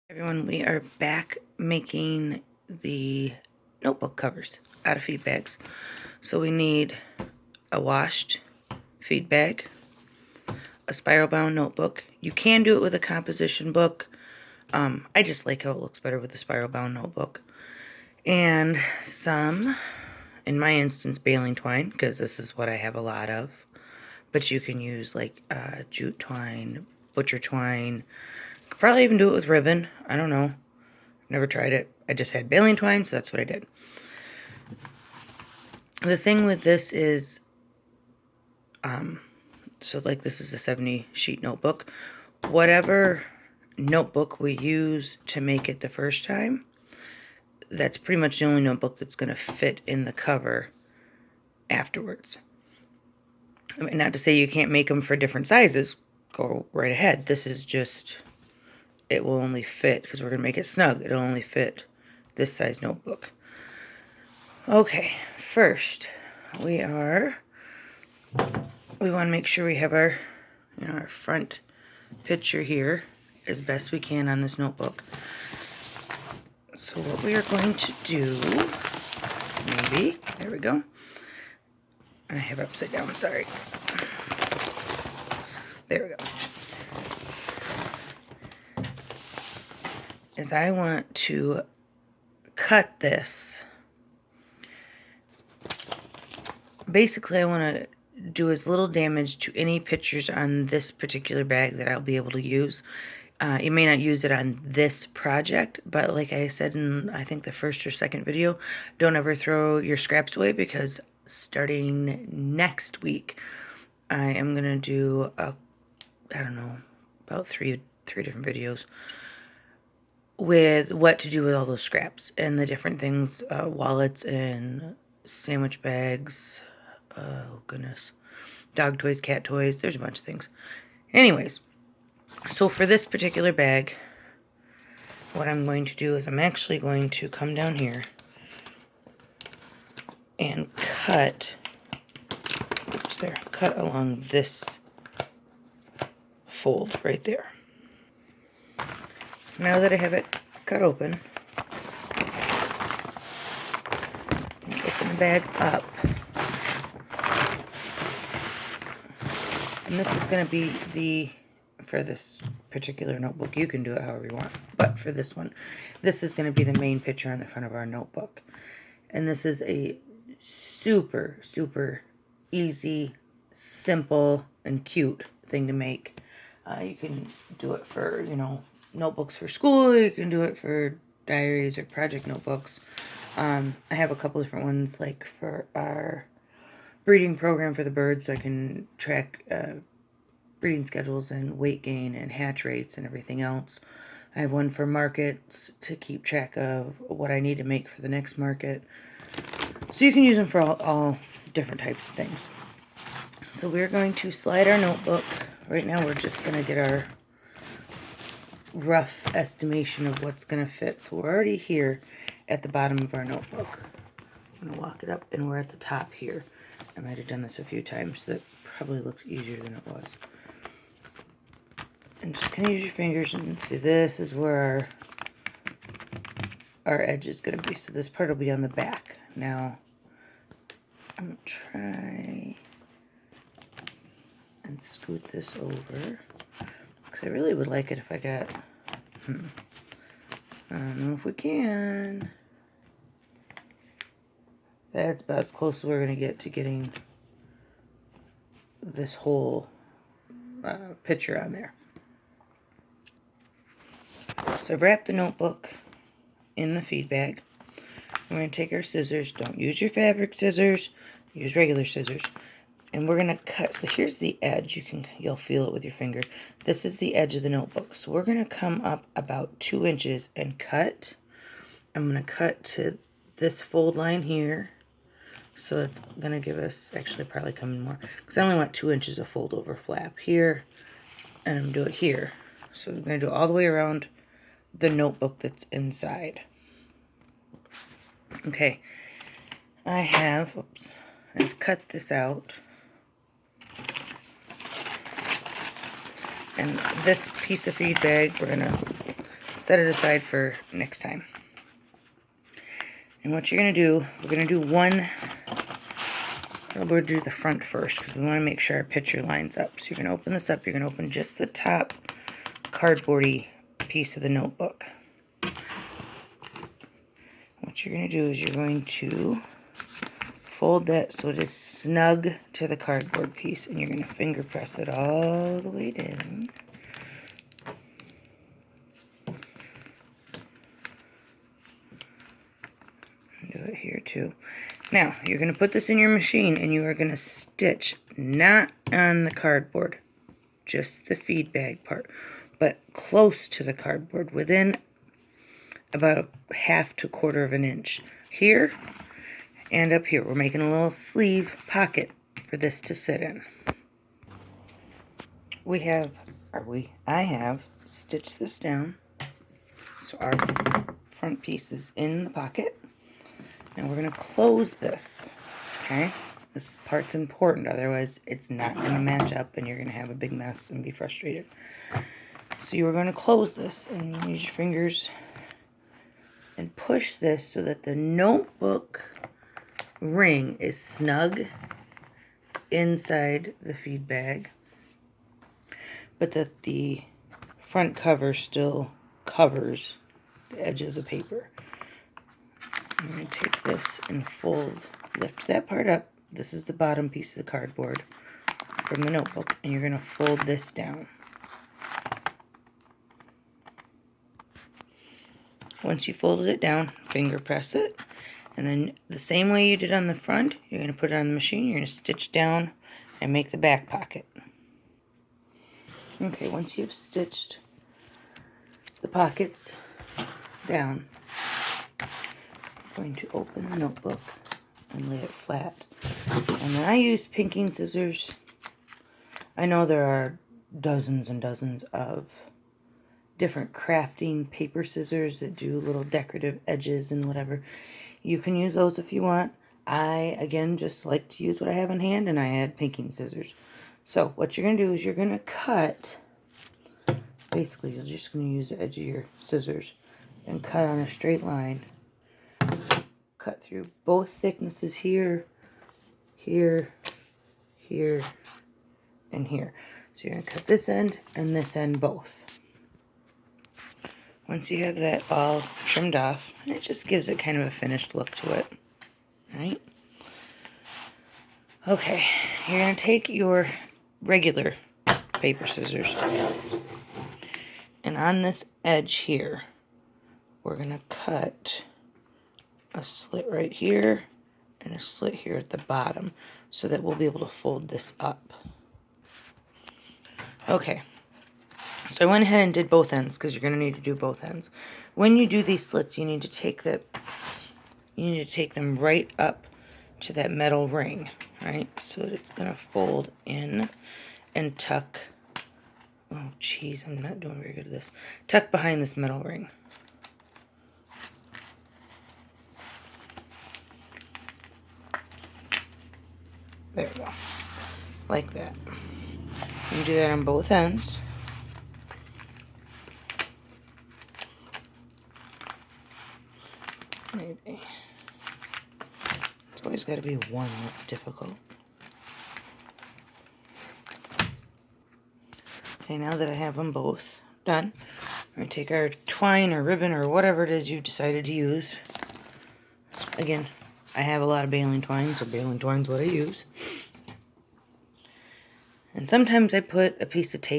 Everyone, we are back making the notebook covers out of feed bags. So we need a washed feed bag, a spiral bound notebook. You can do it with a composition book. I just like how it looks better with a spiral bound notebook. And some, in my instance, baling twine, because this is what I have a lot of. But you can use like jute twine, butcher twine. Could probably even do it with ribbon. I don't know. Never tried it. I just had baling twine, so that's what I did. The thing with this is, so like this is a 70 sheet notebook. Whatever notebook we use to make it the first time, that's pretty much the only notebook that's going to fit in the cover afterwards. I mean, not to say you can't make them for different sizes. Go right ahead. This is just, it will only fit, because we're going to make it snug. It'll only fit this size notebook. Okay, first we want to make sure we have our, our front picture here as best we can on this notebook. So what we are going to do, maybe, there we go. I have it upside down, sorry. There we go. Is I want to cut this. Basically, I want to do as little damage to any pictures on this particular bag that I'll be able to use. You may not use it on this project, but like I said in, I think, the first or second video, don't ever throw your scraps away, because starting next week, I am going to do, I don't know, about three different videos with what to do with all those scraps and the different things, wallets and sandwich bags, oh goodness, dog toys, cat toys, there's a bunch of things. Anyways, so for this particular bag, what I'm going to do is I'm actually going to come down here and cut, cut along this fold right there. Now that I have it cut open, open the bag up. And this is going to be for this particular notebook, you can do it however you want, but for this one, this is going to be the main picture on the front of our notebook. And this is a super, super easy, simple, and cute thing to make. You can do it for, notebooks for school. You can do it for diaries or project notebooks. I have a couple different ones, like for our breeding program for the birds, so I can track breeding schedules and weight gain and hatch rates and everything else. I have one for markets to keep track of what I need to make for the next market. So you can use them for all different types of things. So we're going to slide our notebook. Right now we're just going to get our rough estimation of what's going to fit. So we're already here at the bottom of our notebook. I'm going to walk it up, and we're at the top here. I might have done this a few times, so that probably looks easier than it was. And just kind of use your fingers and see, this is where our edge is going to be. So this part will be on the back. Now, I'm going to try and scoot this over, because I really would like it if I got, I don't know if we can. That's about as close as we're going to get to getting this whole picture on there. So I've wrapped the notebook in the feed bag. We're going to take our scissors. Don't use your fabric scissors. Use regular scissors. And we're going to cut. So here's the edge. You'll feel it with your finger. This is the edge of the notebook. So we're going to come up about 2 inches and cut. I'm going to cut to this fold line here. So it's going to give us, actually probably coming more, because I only want 2 inches of fold over flap here. And I'm going to do it here. So I'm going to do it all the way around the notebook that's inside. Okay. I've cut this out. And this piece of feed bag, we're going to set it aside for next time. And what you're going to do, we're going to do we'll do the front first because we want to make sure our picture lines up. So you're going to open this up. You're going to open just the top cardboardy piece of the notebook. What you're going to do is you're going to fold that so it is snug to the cardboard piece, and you're going to finger press it all the way down. Do it here too. Now, you're going to put this in your machine and you are going to stitch, not on the cardboard, just the feed bag part, but close to the cardboard, within about a 1/2 to 1/4 of an inch. Here and up here, we're making a little sleeve pocket for this to sit in. I have stitched this down so our front piece is in the pocket. Now we're going to close this, okay? This part's important, otherwise it's not going to match up and you're going to have a big mess and be frustrated. So you are going to close this and use your fingers and push this so that the notebook ring is snug inside the feed bag, but that the front cover still covers the edge of the paper. I'm going to take this and lift that part up. This is the bottom piece of the cardboard from the notebook, and you're going to fold this down. Once you folded it down, finger press it, and then the same way you did on the front, you're going to put it on the machine, you're going to stitch down and make the back pocket. Okay, once you've stitched the pockets down, going to open the notebook and lay it flat. And then I use pinking scissors. I know there are dozens and dozens of different crafting paper scissors that do little decorative edges and whatever. You can use those if you want. I, again, just like to use what I have in hand, and I add pinking scissors. So what you're going to do is you're going to cut, basically you're just going to use the edge of your scissors and cut on a straight line. Cut through both thicknesses here, here, here, and here. So you're going to cut this end and this end both. Once you have that all trimmed off, and it just gives it kind of a finished look to it. Right? Okay, you're going to take your regular paper scissors, and on this edge here, we're going to cut a slit right here and a slit here at the bottom so that we'll be able to fold this up. Okay, so I went ahead and did both ends because you're going to need to do both ends. When you do these slits, you need to take them right up to that metal ring, right? So that it's going to fold in and tuck. Oh, geez, I'm not doing very good at this. Tuck behind this metal ring. There we go. Like that. You do that on both ends. Maybe. It's always got to be one that's difficult. Okay, now that I have them both done, we're going to take our twine or ribbon or whatever it is you've decided to use. Again, I have a lot of baling twine, so baling twine's what I use. And sometimes I put a piece of tape